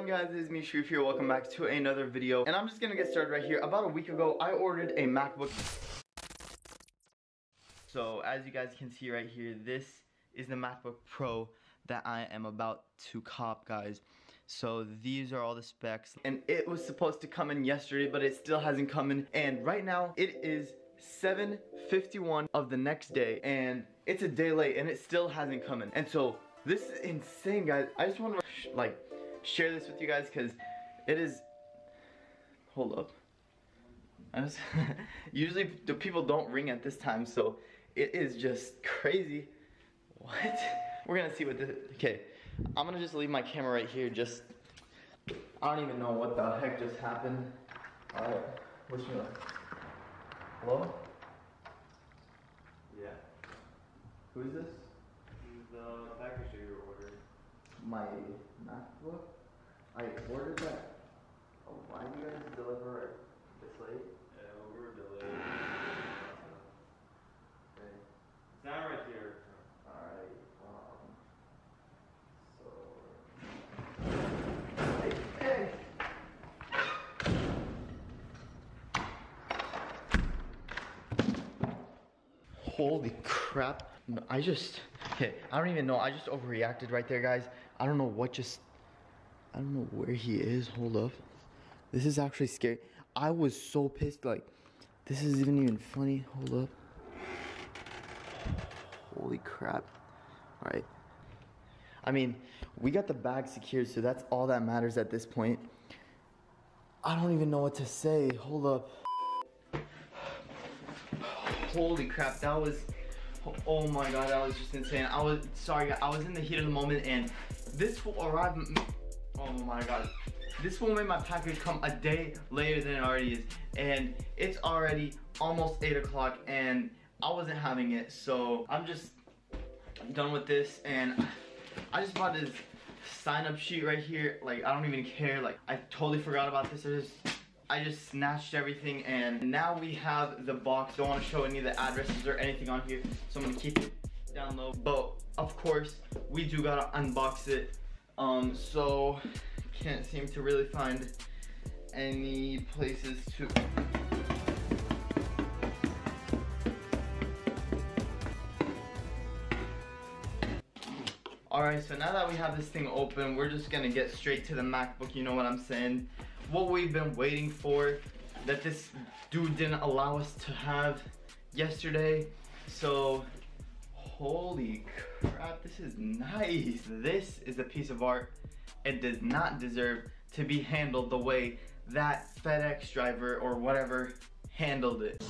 on guys, it is me Sharif here, welcome back to another video. And I'm just gonna get started right here. About a week ago, I ordered a MacBook. So as you guys can see right here, this is the MacBook Pro that I am about to cop, guys. So these are all the specs. And it was supposed to come in yesterday, but it still hasn't come in. And right now, it is 7:51 of the next day. And it's a day late and it still hasn't come in. And so this is insane, guys. I just want to share this with you guys because it is. Hold up. Usually the people don't ring at this time, so it is just crazy. What? We're gonna see what this. Okay, I'm gonna just leave my camera right here. Just I don't even know what the heck just happened. All right, what's your name? Hello? Yeah. Who is this? The package that you ordered. My MacBook? I ordered that. Oh, why do you guys deliver this late? Yeah, we were delayed. Okay. It's not right here. Alright, Holy crap. No, okay, I don't even know. I just overreacted right there, guys. I don't know where he is. Hold up. This is actually scary. I was so pissed. Like, this isn't even funny. Hold up. Holy crap. Alright. I mean, we got the bag secured, so that's all that matters at this point. I don't even know what to say. Hold up. Holy crap, that was, oh my god, that was just insane. I was, sorry, I was in the heat of the moment, and this will arrive, oh my god. This will make my package come a day later than it already is, and it's already almost 8 o'clock, and I wasn't having it, so I'm just done with this, and I just bought this sign-up sheet right here. Like, I don't even care. Like, I totally forgot about this. I just snatched everything, and now we have the box. Don't want to show any of the addresses or anything on here, so I'm gonna keep it down low. But of course, we do gotta unbox it. So can't seem to really find any places to. Alright, so now that we have this thing open, we're just gonna get straight to the MacBook, you know what I'm saying? What we've been waiting for, that this dude didn't allow us to have yesterday. So, holy crap, this is nice. This is a piece of art. It does not deserve to be handled the way that FedEx driver or whatever handled it.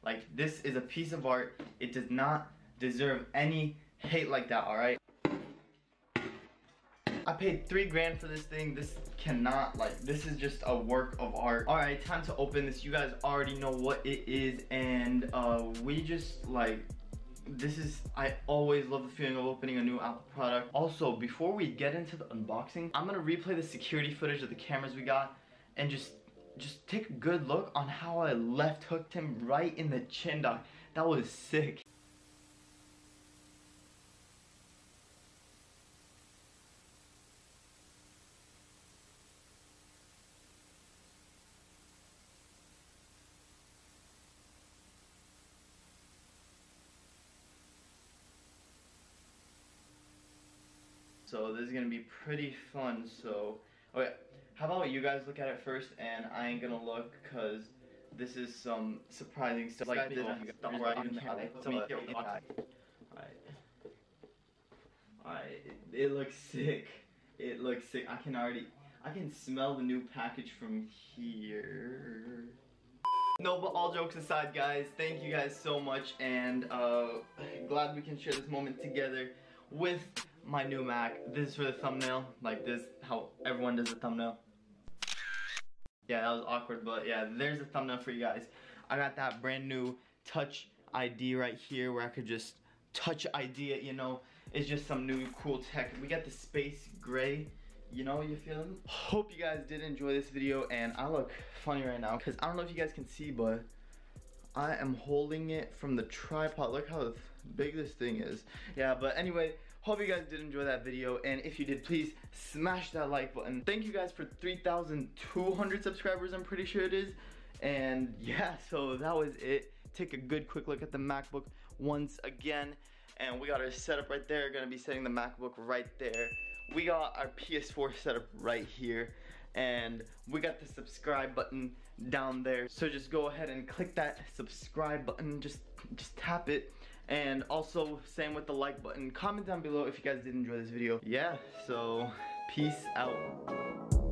Like, this is a piece of art. It does not deserve any hate like that, alright? I paid 3 grand for this thing. This cannot, like, this is just a work of art. Alright, time to open this. You guys already know what it is, and we just, like, this is, I always love the feeling of opening a new Apple product. Also, before we get into the unboxing, I'm gonna replay the security footage of the cameras we got, and just take a good look on how I left hooked him right in the chin, dog. That was sick. So this is gonna be pretty fun. So, okay, how about you guys look at it first, and I ain't gonna look, cause this is some surprising stuff. Like this. Alright, it looks sick. It looks sick. I can smell the new package from here. No, but all jokes aside, guys, thank you guys so much, and glad we can share this moment together with my new Mac. This is for the thumbnail, like this, how everyone does a thumbnail. Yeah, that was awkward, but yeah, there's a thumbnail for you guys. I got that brand new Touch ID right here where I could just Touch ID it, you know. It's just some new cool tech. We got the space gray, you know, you feeling? Hope you guys did enjoy this video, and I look funny right now because I don't know if you guys can see, but I am holding it from the tripod. Look how big this thing is. Yeah, but anyway, Hope you guys did enjoy that video, and if you did, please smash that like button. Thank you guys for 3,200 subscribers, I'm pretty sure it is. And yeah, so that was it. Take a good quick look at the MacBook once again. And we got our setup right there. Gonna be setting the MacBook right there. We got our PS4 setup right here. And we got the subscribe button down there. So just go ahead and click that subscribe button. Just tap it. And also, same with the like button. Comment down below if you guys did enjoy this video. Yeah, so peace out.